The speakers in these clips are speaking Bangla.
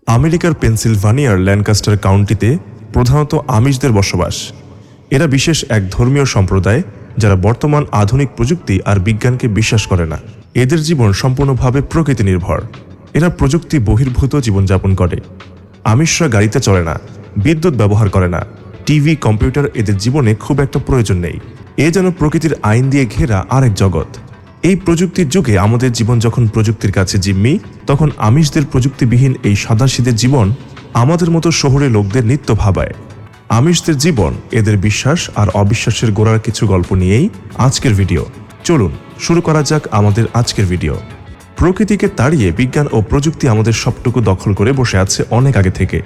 আমেরিকার পেনসিলভানিয়ার ল্যানকাস্টার কাউন্টিতে প্রধানত আমিশদের বসবাস। এরা বিশেষ এক ধর্মীয় সম্প্রদায় যারা বর্তমান আধুনিক প্রযুক্তি আর বিজ্ঞানকে বিশ্বাস করে না। এদের জীবন সম্পূর্ণভাবে প্রকৃতি নির্ভর। এরা প্রযুক্তি বহির্ভূত জীবনযাপন করে। আমিশরা গাড়িতে চলে না, বিদ্যুৎ ব্যবহার করে না, টিভি, কম্পিউটার এদের জীবনে খুব একটা প্রয়োজন নেই। এ যেন প্রকৃতির আইন দিয়ে ঘেরা আরেক জগৎ। এই প্রযুক্তির যুগে আমাদের জীবন যখন প্রযুক্তির কাছে জিম্মি, তখন আমিশদের প্রযুক্তিবিহীন এই সাদাসিধে জীবন আমাদের মতো শহুরে লোকদের নিত্য ভাবায়। আমিশদের জীবন, এদের বিশ্বাস আর অবিশ্বাসের গোড়ার কিছু গল্প নিয়েই আজকের ভিডিও। চলুন শুরু করা যাক আমাদের আজকের ভিডিও। প্রকৃতিকে তাড়িয়ে বিজ্ঞান ও প্রযুক্তি আমাদের সবটুকু দখল করে বসে আছে অনেক আগে থেকে।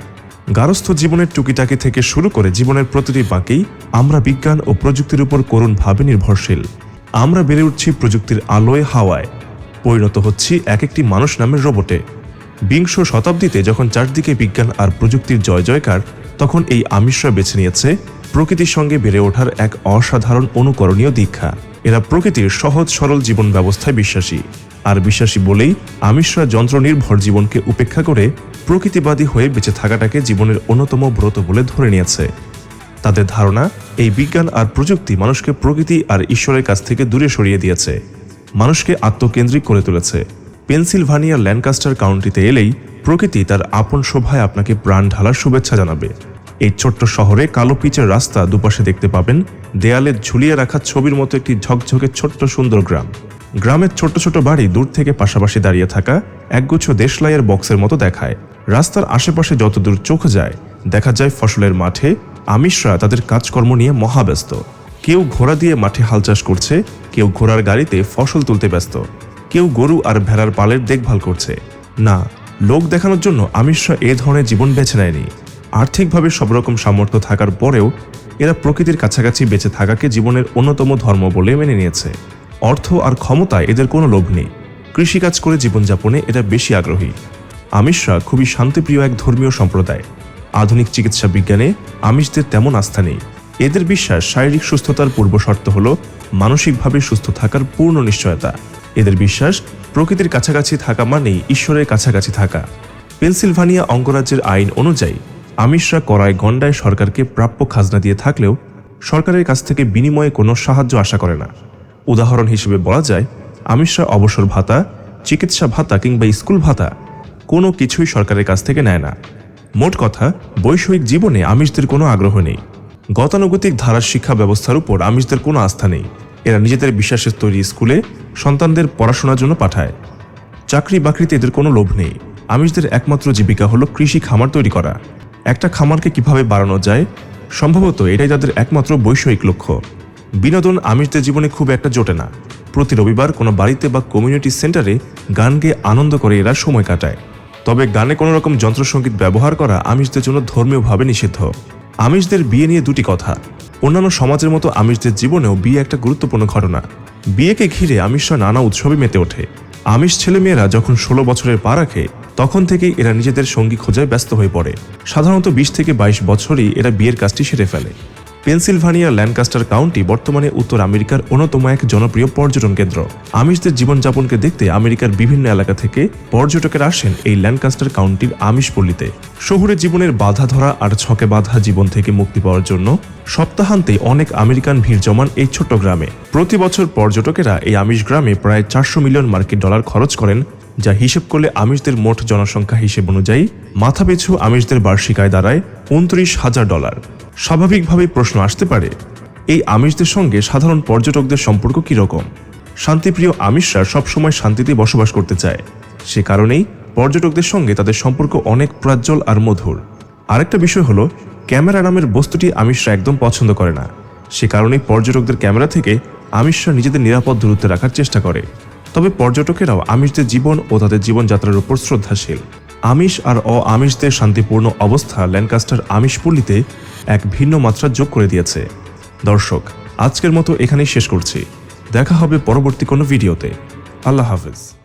গারস্থ জীবনের টুকিটাকি থেকে শুরু করে জীবনের প্রতিটি বাঁকেই আমরা বিজ্ঞান ও প্রযুক্তির উপর করুণভাবে নির্ভরশীল। আমরা বেড়ে উঠছি প্রযুক্তির আলোয় হাওয়ায়, পরিণত হচ্ছি এক একটি মানুষ নামের রোবটে। বিংশ শতাব্দীতে যখন চারদিকে বিজ্ঞান আর প্রযুক্তির জয় জয়কার, তখন এই আমিশরা বেছে নিয়েছে প্রকৃতির সঙ্গে বেড়ে ওঠার এক অসাধারণ অনুকরণীয় দীক্ষা। এরা প্রকৃতির সহজ সরল জীবন ব্যবস্থায় বিশ্বাসী, আর বিশ্বাসী বলেই আমিশরা যন্ত্রনির্ভর জীবনকে উপেক্ষা করে প্রকৃতিবাদী হয়ে বেঁচে থাকাটাকে জীবনের অন্যতম ব্রত বলে ধরে নিয়েছে। তাদের ধারণা, এই বিজ্ঞান আর প্রযুক্তি মানুষকে প্রকৃতি আর ঈশ্বরের কাছ থেকে দূরে সরিয়ে দিয়েছে, মানুষকে আত্মকেন্দ্রিক করে তুলেছে। পেনসিলভানিয়ার ল্যানকাস্টার কাউন্টিতে এলেই প্রকৃতি তার আপন শোভায় আপনাকে প্রাণ ঢালার শুভেচ্ছা জানাবে। এই ছোট্ট শহরে কালো পিচের রাস্তা, দুপাশে দেখতে পাবেন দেয়ালে ঝুলিয়ে রাখা ছবির মতো একটি ঝকঝকে ছোট্ট সুন্দর গ্রাম। গ্রামের ছোট ছোট বাড়ি দূর থেকে পাশাপাশি দাঁড়িয়ে থাকা একগুচ্ছ দেশলাইয়ের বক্সের মতো দেখায়। রাস্তার আশেপাশে যতদূর চোখ যায় দেখা যায় ফসলের মাঠে আমিশরা তাদের কাজকর্ম নিয়ে মহাব্যস্ত। কেউ ঘোড়া দিয়ে মাঠে হাল চাষ করছে, কেউ ঘোড়ার গাড়িতে ফসল তুলতে ব্যস্ত, কেউ গরু আর ভেড়ার পালের দেখভাল করছে। না, লোক দেখানোর জন্য আমিশরা এ ধরনের জীবন বেছে নেয়নি। আর্থিকভাবে সব রকম সামর্থ্য থাকার পরেও এরা প্রকৃতির কাছাকাছি বেঁচে থাকাকে জীবনের অন্যতম ধর্ম বলে মেনে নিয়েছে। অর্থ আর ক্ষমতায় এদের কোনো লোভ নেই। কৃষিকাজ করে জীবনযাপনে এরা বেশি আগ্রহী। আমিশরা খুবই শান্তিপ্রিয় এক ধর্মীয় সম্প্রদায়। আধুনিক চিকিৎসা বিজ্ঞানে আমিশদের তেমন আস্থা নেই। এদের বিশ্বাস, শারীরিক সুস্থতার পূর্বশর্ত হল মানসিকভাবে সুস্থ থাকার পূর্ণ নিশ্চয়তা। এদের বিশ্বাস, প্রকৃতির কাছাকাছি থাকা মানেই ঈশ্বরের কাছাকাছি থাকা। পেনসিলভানিয়া অঙ্গরাজ্যের আইন অনুযায়ী আমিশরা কড়ায় গণ্ডায় সরকারকে প্রাপ্য খাজনা দিয়ে থাকলেও সরকারের কাছ থেকে বিনিময়ে কোনো সাহায্য আশা করে না। উদাহরণ হিসেবে বলা যায়, আমিশরা অবসর ভাতা, চিকিৎসা ভাতা কিংবা স্কুল ভাতা কোনো কিছুই সরকারের কাছ থেকে নেয় না। মোট কথা, বৈষয়িক জীবনে আমিশদের কোনো আগ্রহ নেই। গতানুগতিক ধারার শিক্ষা ব্যবস্থার উপর আমিশদের কোনো আস্থা নেই। এরা নিজেদের বিশ্বাসের তৈরি স্কুলে সন্তানদের পড়াশোনার জন্য পাঠায়। চাকরি বাকরিতে এদের কোনো লোভ নেই। আমিশদের একমাত্র জীবিকা হলো কৃষি খামার তৈরি করা। একটা খামারকে কিভাবে বাড়ানো যায়, সম্ভবত এটাই তাদের একমাত্র বৈষয়িক লক্ষ্য। বিনোদন আমিশদের জীবনে খুব একটা জোটে না। প্রতি রবিবার কোনো বাড়িতে বা কমিউনিটি সেন্টারে গান গেয়ে আনন্দ করে এরা সময় কাটায়। তবে গানে কোনো রকম যন্ত্রসঙ্গীত ব্যবহার করা আমিশদের জন্য ধর্মীয়ভাবে নিষিদ্ধ। আমিশদের বিয়ে নিয়ে দুটি কথা। অন্যান্য সমাজের মতো আমিশদের জীবনেও বিয়ে একটা গুরুত্বপূর্ণ ঘটনা। বিয়েকে ঘিরে আমিশরা নানা উৎসবে মেতে ওঠে। আমিশ ছেলেমেয়েরা যখন 16 বছরের পা রাখে, তখন থেকেই এরা নিজেদের সঙ্গী খোঁজায় ব্যস্ত হয়ে পড়ে। সাধারণত 20 থেকে 22 বছরই এরা বিয়ের কাজটি সেরে ফেলে। পেনসিলভানিয়ার ল্যানকাস্টার কাউন্টি বর্তমানে উত্তর আমেরিকার অন্যতম এক জনপ্রিয় পর্যটন কেন্দ্র। আমিশদের জীবনযাপনকে দেখতে আমেরিকার বিভিন্ন এলাকা থেকে পর্যটকেরা আসেন এই ল্যানকাস্টার কাউন্টির আমিশ পল্লীতে। শহুরে জীবনের বাধা ধরা আর ছকে বাঁধা জীবন থেকে মুক্তি পাওয়ার জন্য সপ্তাহান্তে অনেক আমেরিকান ভিড় জমান এই ছোট্ট গ্রামে। প্রতি বছর পর্যটকেরা এই আমিশ গ্রামে প্রায় 400 মিলিয়ন মার্কিন ডলার খরচ করেন, যা হিসেব করলে আমিশদের মোট জনসংখ্যা হিসেব অনুযায়ী মাথাপিছু আমিশদের বার্ষিক আয় দাঁড়ায় $29,000। স্বাভাবিকভাবেই প্রশ্ন আসতে পারে, এই আমিশদের সঙ্গে সাধারণ পর্যটকদের সম্পর্ক কীরকম? শান্তিপ্রিয় আমিশরা সবসময় শান্তিতে বসবাস করতে চায়। সে কারণেই পর্যটকদের সঙ্গে তাদের সম্পর্ক অনেক প্রাজ্জ্বল আর মধুর। আরেকটা বিষয় হলো, ক্যামেরা নামের বস্তুটি আমিশরা একদম পছন্দ করে না। সে কারণেই পর্যটকদের ক্যামেরা থেকে আমিশরা নিজেদের নিরাপদ দূরত্বে রাখার চেষ্টা করে। তবে পর্যটকেরাও আমিশদের জীবন ও তাদের জীবনযাত্রার উপর শ্রদ্ধাশীল। আমিশ আর আমিশদের শান্তিপূর্ণ অবস্থা ল্যানকাস্টার আমিশ পল্লীতে এক ভিন্ন মাত্রা যোগ করে দিয়েছে। দর্শক, আজকের মতো এখানেই শেষ করছি। দেখা হবে পরবর্তী কোনো ভিডিওতে। আল্লাহ হাফেজ।